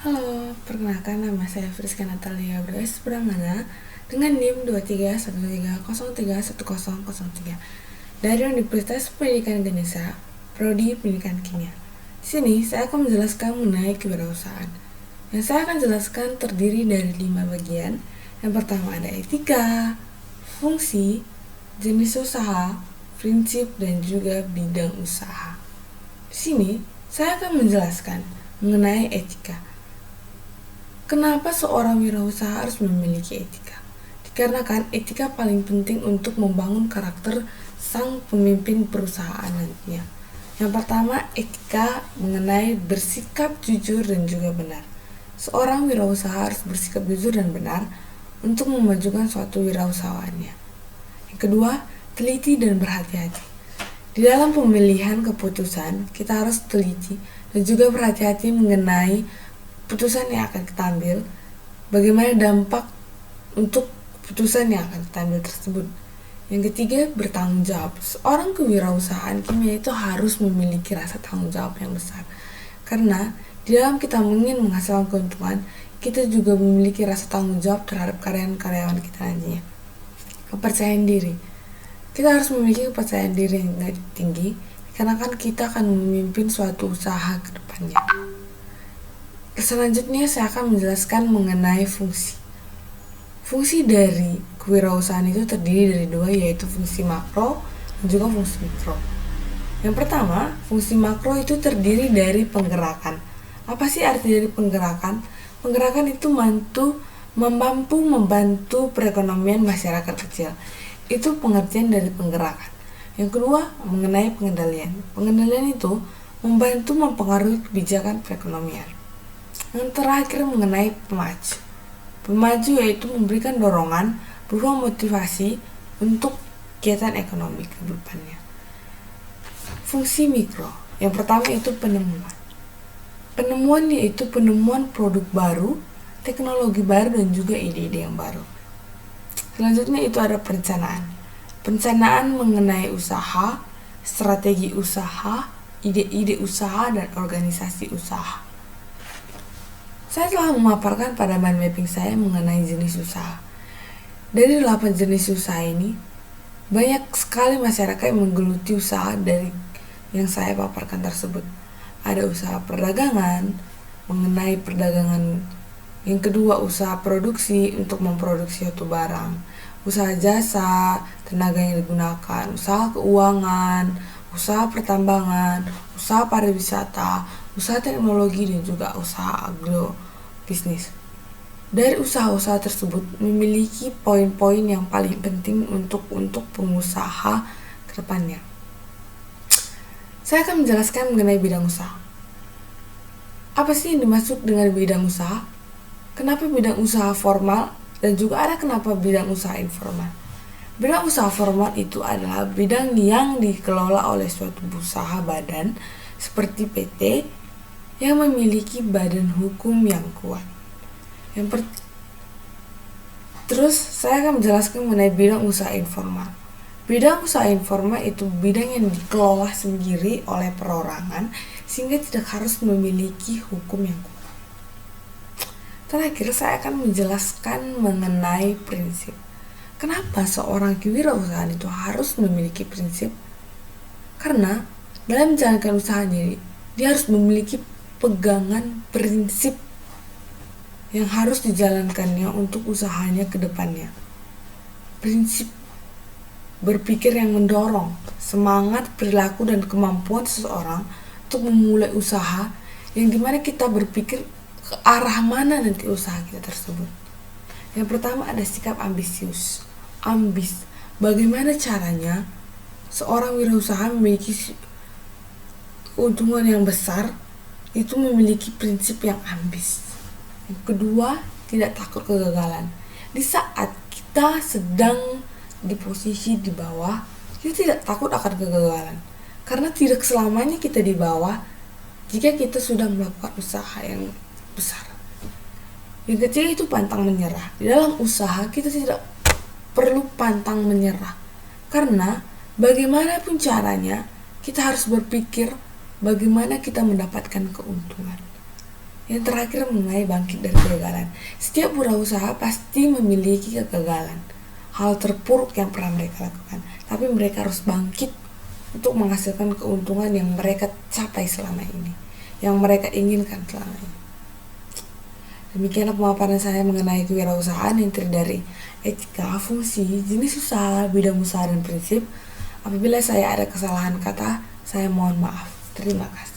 Halo, perkenalkan nama saya Friska Natalia Bres Pramana dengan NIM 231303101003 dari Universitas Pendidikan Ganesha, Prodi Pendidikan Kimia. Di sini saya akan menjelaskan mengenai kewirausahaan. Yang saya akan jelaskan terdiri dari 5 bagian. Yang pertama ada etika, fungsi, jenis usaha, prinsip, dan juga bidang usaha. Di sini saya akan menjelaskan mengenai etika. Kenapa seorang wirausaha harus memiliki etika? Dikarenakan etika paling penting untuk membangun karakter sang pemimpin perusahaan nantinya. Yang pertama, etika mengenai bersikap jujur dan juga benar. Seorang wirausaha harus bersikap jujur dan benar untuk memajukan suatu wirausahawannya. Yang kedua, teliti dan berhati-hati. Di dalam pemilihan keputusan, kita harus teliti dan juga berhati-hati mengenai putusan yang akan kita ambil, bagaimana dampak untuk putusan yang akan kita ambil tersebut. Yang ketiga, bertanggung jawab. Seorang kewirausahaan kimia itu harus memiliki rasa tanggung jawab yang besar, karena di dalam kita ingin menghasilkan keuntungan, kita juga memiliki rasa tanggung jawab terhadap karyawan-karyawan kita nantinya. Kepercayaan diri. Kita harus memiliki kepercayaan diri yang tinggi, karena kan kita akan memimpin suatu usaha ke depannya. Selanjutnya saya akan menjelaskan mengenai fungsi. Fungsi dari kewirausahaan itu terdiri dari dua, yaitu fungsi makro dan juga fungsi mikro. Yang pertama, fungsi makro itu terdiri dari penggerakan. Apa sih arti dari penggerakan? Penggerakan itu mampu membantu perekonomian masyarakat kecil. Itu pengertian dari penggerakan. Yang kedua, mengenai pengendalian. Pengendalian itu membantu mempengaruhi kebijakan perekonomian. Yang terakhir mengenai pemaju. Pemaju yaitu memberikan dorongan berupa motivasi untuk kegiatan ekonomi ke depannya. Fungsi mikro. Yang pertama itu penemuan. Penemuan yaitu penemuan produk baru, teknologi baru, dan juga ide-ide yang baru. Selanjutnya itu ada perencanaan. Perencanaan mengenai usaha, strategi usaha, ide-ide usaha, dan organisasi usaha. Saya telah memaparkan pada mind mapping saya mengenai jenis usaha. Dari 8 jenis usaha ini, banyak sekali masyarakat yang menggeluti usaha dari yang saya paparkan tersebut. Ada usaha perdagangan, mengenai perdagangan. Yang kedua, usaha produksi untuk memproduksi suatu barang. Usaha jasa, tenaga yang digunakan. Usaha keuangan, usaha pertambangan, usaha pariwisata, usaha teknologi, dan juga usaha agrobisnis. Dari usaha-usaha tersebut memiliki poin-poin yang paling penting untuk pengusaha ke depannya. Saya akan menjelaskan mengenai bidang usaha. Apa sih yang dimaksud dengan bidang usaha? Kenapa bidang usaha formal dan juga ada kenapa bidang usaha informal? Bidang usaha formal itu adalah bidang yang dikelola oleh suatu usaha badan seperti PT yang memiliki badan hukum yang kuat. Terus saya akan menjelaskan mengenai bidang usaha informal. Bidang usaha informal itu bidang yang dikelola sendiri oleh perorangan sehingga tidak harus memiliki hukum yang kuat. Terakhir saya akan menjelaskan mengenai prinsip. Kenapa seorang kewirausahaan itu harus memiliki prinsip? Karena dalam menjalankan usahanya, dia harus memiliki pegangan prinsip yang harus dijalankannya untuk usahanya ke depannya. Prinsip berpikir yang mendorong semangat, perilaku, dan kemampuan seseorang untuk memulai usaha, yang dimana kita berpikir ke arah mana nanti usaha kita tersebut. Yang pertama ada sikap ambisius. Bagaimana caranya seorang wirausaha memiliki keuntungan yang besar, itu memiliki prinsip yang ambis. Yang kedua, tidak takut kegagalan. Di saat kita sedang di posisi di bawah, kita tidak takut akan kegagalan, karena tidak selamanya kita di bawah jika kita sudah melakukan usaha yang besar. Yang ketiga itu pantang menyerah. Di dalam usaha kita tidak perlu pantang menyerah, karena bagaimanapun caranya kita harus berpikir bagaimana kita mendapatkan keuntungan. Yang terakhir mengenai bangkit dari kegagalan. Setiap wirausaha pasti memiliki kegagalan, hal terpuruk yang pernah mereka lakukan. Tapi mereka harus bangkit untuk menghasilkan keuntungan yang mereka capai selama ini, yang mereka inginkan selama ini. Demikianlah pemaparan saya mengenai kewirausahaan yang terdiri dari etika, fungsi, jenis usaha, bidang usaha, dan prinsip. Apabila saya ada kesalahan kata, saya mohon maaf. Terima kasih.